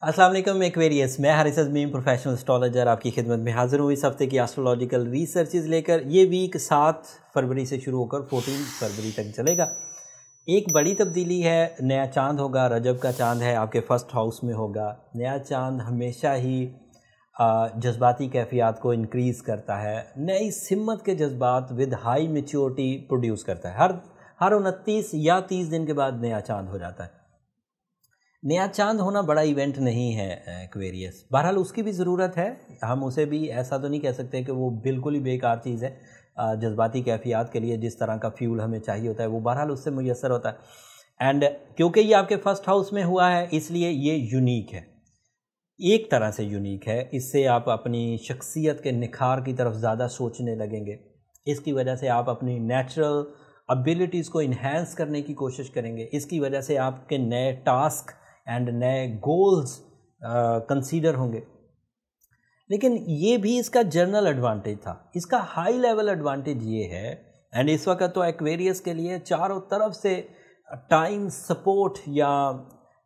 अस्सलाम वालेकुम एक्वेरियस। मैं हारिस अज़मीम प्रोफेशनल एस्ट्रोलॉजर आपकी खिदमत में हाज़िर हूँ इस हफ्ते की एस्ट्रोलॉजिकल रिसर्चेज लेकर। ये वीक 7 फरवरी से शुरू होकर 14 फरवरी तक चलेगा। एक बड़ी तब्दीली है, नया चांद होगा, रजब का चांद है, आपके फर्स्ट हाउस में होगा। नया चांद हमेशा ही जज्बाती कैफियत को इंक्रीज़ करता है, नई सिमत के जज्बात विद हाई मेच्योरिटी प्रोड्यूस करता है। हर 29 या 30 दिन के बाद नया चांद हो जाता है। नया चांद होना बड़ा इवेंट नहीं है एक्वेरियस, बहरहाल उसकी भी ज़रूरत है। हम उसे भी ऐसा तो नहीं कह सकते कि वो बिल्कुल ही बेकार चीज़ है। जज्बाती कैफियत के लिए जिस तरह का फ्यूल हमें चाहिए होता है वो बहरहाल उससे मुयस्सर होता है। एंड क्योंकि ये आपके फर्स्ट हाउस में हुआ है इसलिए ये यूनिक है, एक तरह से यूनिक है। इससे आप अपनी शख्सियत के निखार की तरफ ज़्यादा सोचने लगेंगे। इसकी वजह से आप अपनी नेचुरल एबिलिटीज़ को इन्हेंस करने की कोशिश करेंगे। इसकी वजह से आपके नए टास्क एंड नए गोल्स कंसीडर होंगे। लेकिन ये भी इसका जनरल एडवांटेज था। इसका हाई लेवल एडवांटेज ये है, एंड इस वक्त तो एक्वेरियस के लिए चारों तरफ से टाइम सपोर्ट या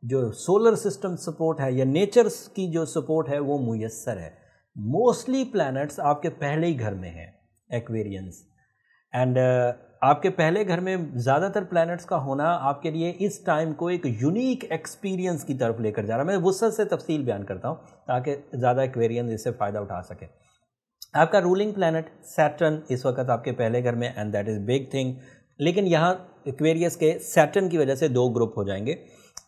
जो सोलर सिस्टम सपोर्ट है या नेचर की जो सपोर्ट है वो मुयस्सर है। मोस्टली प्लैनेट्स आपके पहले ही घर में हैं एक्वेरियंस, एंड आपके पहले घर में ज़्यादातर प्लैनेट्स का होना आपके लिए इस टाइम को एक यूनिक एक्सपीरियंस की तरफ लेकर जा रहा है। मैं वुसअत से तफसील बयान करता हूँ ताकि ज़्यादा एक्वेरियंस इससे फ़ायदा उठा सके। आपका रूलिंग प्लैनेट सैटर्न इस वक्त आपके पहले घर में, and that is big thing. लेकिन यहाँ एक्वेरियस के सैटर्न की वजह से दो ग्रुप हो जाएंगे।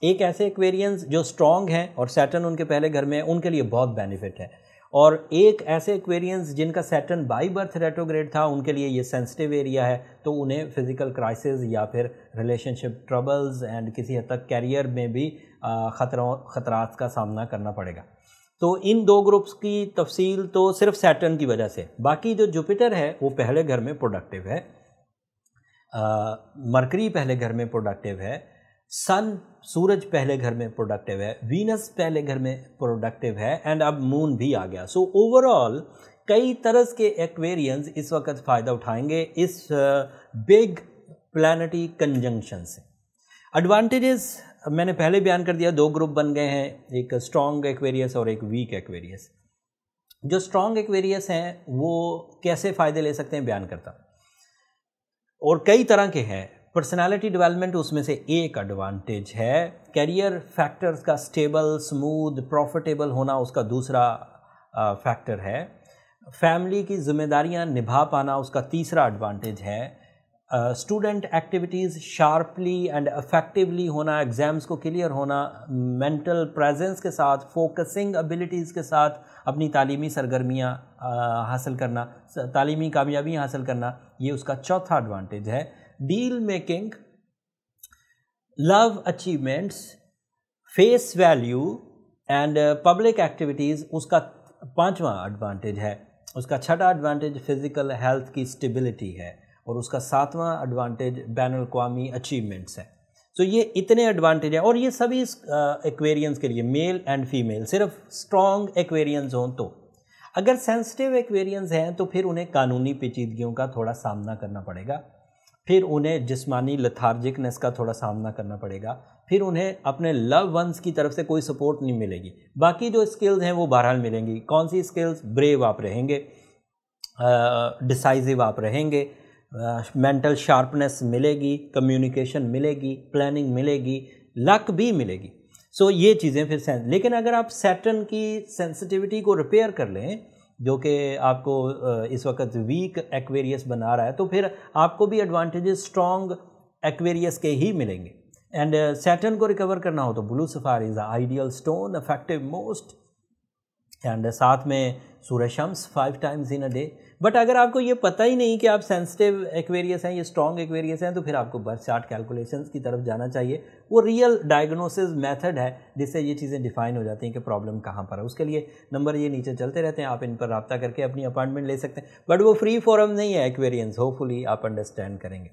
एक ऐसे एक्वेरियंस जो स्ट्रॉन्ग हैं और सैटर्न उनके पहले घर में, उनके लिए बहुत बेनिफिट है। और एक ऐसे एक्वेरियंस जिनका सैटर्न बाई बर्थ रेट्रोग्रेड था, उनके लिए ये सेंसिटिव एरिया है, तो उन्हें फिज़िकल क्राइसिस या फिर रिलेशनशिप ट्रबल्स एंड किसी हद तक कैरियर में भी खतरात का सामना करना पड़ेगा। तो इन दो ग्रुप्स की तफसील तो सिर्फ सैटर्न की वजह से। बाकी जो जुपिटर है वो पहले घर में प्रोडक्टिव है, मरकरी पहले घर में प्रोडक्टिव है, सन सूरज पहले घर में प्रोडक्टिव है, वीनस पहले घर में प्रोडक्टिव है, एंड अब मून भी आ गया। सो ओवरऑल कई तरह के एक्वेरियंस इस वक्त फ़ायदा उठाएंगे इस बिग प्लैनेटरी कंजंक्शन से। एडवांटेजेस मैंने पहले बयान कर दिया, दो ग्रुप बन गए हैं, एक स्ट्रॉन्ग एक्वेरियस और एक वीक एक्वेरियस। जो स्ट्रॉन्ग एक्वेरियस हैं वो कैसे फ़ायदे ले सकते हैं बयान करता हूँ, और कई तरह के हैं। पर्सनालिटी डेवलपमेंट उसमें से एक एडवांटेज है। कैरियर फैक्टर्स का स्टेबल, स्मूथ, प्रॉफिटेबल होना उसका दूसरा फैक्टर है। फैमिली की जिम्मेदारियां निभा पाना उसका तीसरा एडवांटेज है। Student activities sharply and effectively होना, एग्ज़ाम्स को क्लियर होना, मेंटल प्रेजेंस के साथ, फोकसिंग एबिलिटीज़ के साथ अपनी तालीमी सरगर्मियाँ हासिल करना, तालीमी कामयाबी हासिल करना, ये उसका चौथा एडवांटेज है। Deal making, love achievements, face value and public activities उसका पांचवा एडवांटेज है। उसका छठा एडवांटेज फिज़िकल हेल्थ की स्टेबिलिटी है, और उसका सातवां एडवांटेज बैनुल-अक़वामी अचीवमेंट्स है। तो ये इतने एडवांटेज हैं, और ये सभी एक्वेरियंस के लिए मेल एंड फीमेल, सिर्फ स्ट्रॉन्ग एक्वेरियंस हों तो। अगर सेंसिटिव एक्वेरियंस हैं तो फिर उन्हें कानूनी पेचीदगियों का थोड़ा सामना करना पड़ेगा, फिर उन्हें जिस्मानी लथार्जिकनेस का थोड़ा सामना करना पड़ेगा, फिर उन्हें अपने लव वंस की तरफ से कोई सपोर्ट नहीं मिलेगी। बाकी जो स्किल्स हैं वो बहरहाल मिलेंगी। कौन सी स्किल्स? ब्रेव आप रहेंगे, डिसाइसिव आप रहेंगे, मेंटल शार्पनेस मिलेगी, कम्युनिकेशन मिलेगी, प्लानिंग मिलेगी, लक भी मिलेगी। सो ये चीज़ें फिर लेकिन अगर आप सैटर्न की सेंसिटिविटी को रिपेयर कर लें, जो कि आपको इस वक्त वीक एक्वेरियस बना रहा है, तो फिर आपको भी एडवांटेजेस स्ट्रॉन्ग एक्वेरियस के ही मिलेंगे। एंड सैटर्न को रिकवर करना हो तो blue sapphire is ideal stone, effective most, and साथ में सूरज शम्स 5 times in a day. But अगर आपको ये पता ही नहीं कि आप सेंसिटिव एक्वेरियस हैं, ये स्ट्रॉन्ग एक्वेरियस हैं, तो फिर आपको बर्थ चार्ट कैलकुलेशंस की तरफ जाना चाहिए। वो रियल डायग्नोसिस मेथड है जिससे ये चीज़ें डिफाइन हो जाती हैं कि प्रॉब्लम कहाँ पर है। उसके लिए नंबर ये नीचे चलते रहते हैं, आप इन पर रब्ता करके अपनी अपॉइंटमेंट ले सकते हैं। बट वो फ्री फोरम नहीं है एक्वेरियंस, होपफुली आप अंडरस्टैंड करेंगे।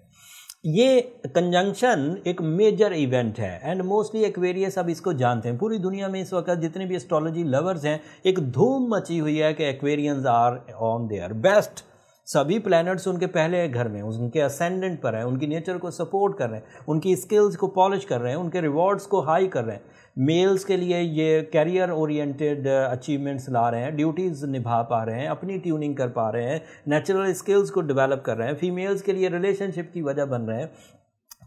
ये कंजंक्शन एक मेजर इवेंट है, एंड मोस्टली एक्वेरियस अब इसको जानते हैं। पूरी दुनिया में इस वक्त जितने भी एस्ट्रोलॉजी लवर्स हैं, एक धूम मची हुई है कि Aquarians are on their best सभी प्लैनेट्स उनके पहले घर में, उनके असेंडेंट पर हैं, उनकी नेचर को सपोर्ट कर रहे हैं, उनकी स्किल्स को पॉलिश कर रहे हैं, उनके रिवॉर्ड्स को हाई कर रहे हैं। मेल्स के लिए ये कैरियर ओरिएंटेड अचीवमेंट्स ला रहे हैं, ड्यूटीज़ निभा पा रहे हैं, अपनी ट्यूनिंग कर पा रहे हैं, नेचुरल स्किल्स को डेवलप कर रहे हैं। फीमेल्स के लिए रिलेशनशिप की वजह बन रहे हैं।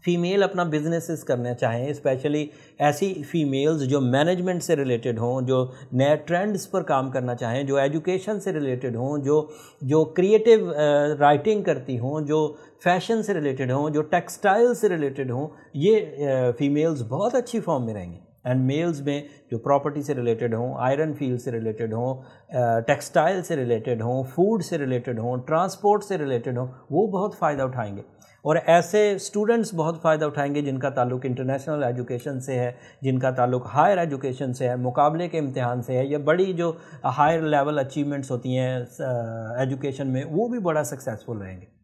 फीमेल अपना बिजनेसेस करना चाहें, स्पेशली ऐसी फीमेल्स जो मैनेजमेंट से रिलेटेड हों, जो नए ट्रेंड्स पर काम करना चाहें, जो एजुकेशन से रिलेटेड हों, जो क्रिएटिव राइटिंग करती हों, जो फैशन से रिलेटेड हों, जो टेक्सटाइल से रिलेटेड हों, ये फीमेल्स बहुत अच्छी फॉर्म में रहेंगी। एंड मेल्स में जो प्रॉपर्टी से रिलेटेड हों, आयरन फील्ड से रिलेटेड हों, टेक्सटाइल से रिलेटेड हों, फूड से रिलेटेड हों, ट्रांसपोर्ट से रिलेटेड हों, वो बहुत फ़ायदा उठाएंगे। और ऐसे स्टूडेंट्स बहुत फ़ायदा उठाएंगे जिनका ताल्लुक इंटरनेशनल एजुकेशन से है, जिनका ताल्लुक हायर एजुकेशन से है, मुकाबले के इम्तिहान से है, या बड़ी जो हायर लेवल अचीवमेंट्स होती हैं एजुकेशन में, वो भी बड़ा सक्सेसफुल रहेंगे।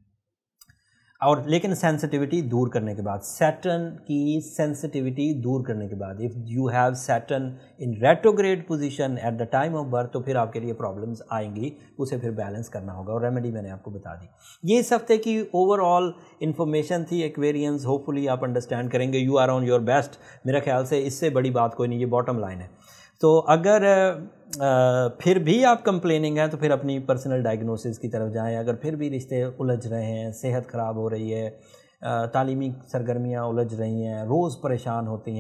और लेकिन सेंसिटिविटी दूर करने के बाद, सैटर्न की सेंसिटिविटी दूर करने के बाद, if you have Saturn in retrograde position at the time of birth, तो फिर आपके लिए प्रॉब्लम्स आएंगी, उसे फिर बैलेंस करना होगा। और रेमेडी मैंने आपको बता दी। ये इस हफ्ते की ओवरऑल इन्फॉर्मेशन थी एक्वेरियंस। होपफुली आप अंडरस्टैंड करेंगे। You are on your best. मेरा ख्याल से इससे बड़ी बात कोई नहीं, ये बॉटम लाइन है। तो अगर फिर भी आप कंप्लेनिंग हैं तो फिर अपनी पर्सनल डायग्नोसिस की तरफ जाएं। अगर फिर भी रिश्ते उलझ रहे हैं, सेहत ख़राब हो रही है, तालीमी सरगर्मियाँ उलझ रही हैं, रोज़ परेशान होते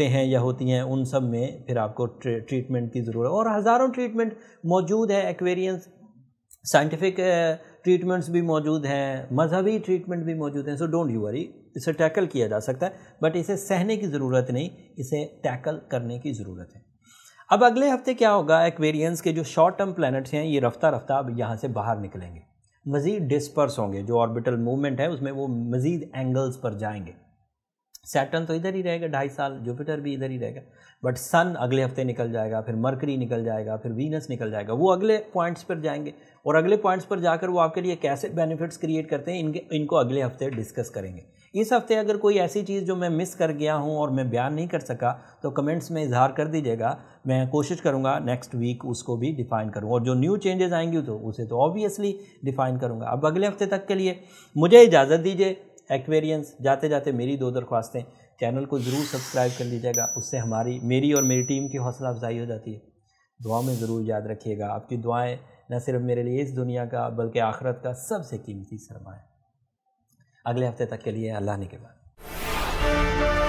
हैं या होती हैं, उन सब में फिर आपको ट्रीटमेंट की ज़रूरत है। और हज़ारों ट्रीटमेंट मौजूद है एक्वेरियंस। साइंटिफिक ट्रीटमेंट्स भी मौजूद हैं, मजहबी ट्रीटमेंट भी मौजूद हैं। सो डोंट यू वरी, इसे टैकल किया जा सकता है, बट इसे सहने की ज़रूरत नहीं, इसे टैकल करने की ज़रूरत है। अब अगले हफ्ते क्या होगा, एक्वेरियंस के जो शॉर्ट टर्म प्लैनेट्स हैं ये रफ्ता रफ्ता अब यहाँ से बाहर निकलेंगे, मज़ीद डिस्पर्स होंगे। जो ऑर्बिटल मूवमेंट है उसमें वो मज़ीद एंगल्स पर जाएंगे। सैटर्न तो इधर ही रहेगा 2.5 साल, जुपिटर भी इधर ही रहेगा, बट सन अगले हफ्ते निकल जाएगा, फिर मरकरी निकल जाएगा, फिर वीनस निकल जाएगा। वो अगले पॉइंट्स पर जाएंगे और अगले पॉइंट्स पर जाकर वो आपके लिए कैसे बेनिफिट्स क्रिएट करते हैं, इनको अगले हफ्ते डिस्कस करेंगे। इस हफ्ते अगर कोई ऐसी चीज़ जो मैं मिस कर गया हूँ और मैं बयान नहीं कर सका तो कमेंट्स में इजहार कर दीजिएगा। मैं कोशिश करूँगा नेक्स्ट वीक उसको भी डिफ़ाइन करूँ, और जो न्यू चेंजेस आएंगी तो उसे तो ऑब्वियसली डिफ़ाइन करूँगा। अब अगले हफ्ते तक के लिए मुझे इजाज़त दीजिए एक्वेरियंस। जाते जाते मेरी 2 दरख्वास्तें, चैनल को ज़रूर सब्सक्राइब कर लीजिएगा, उससे मेरी और मेरी टीम की हौसला अफजाई हो जाती है। दुआ में ज़रूर याद रखिएगा, आपकी दुआएं न सिर्फ मेरे लिए इस दुनिया का बल्कि आखिरत का सबसे कीमती सरमाया है। अगले हफ्ते तक के लिए अल्लाह ने के बाद।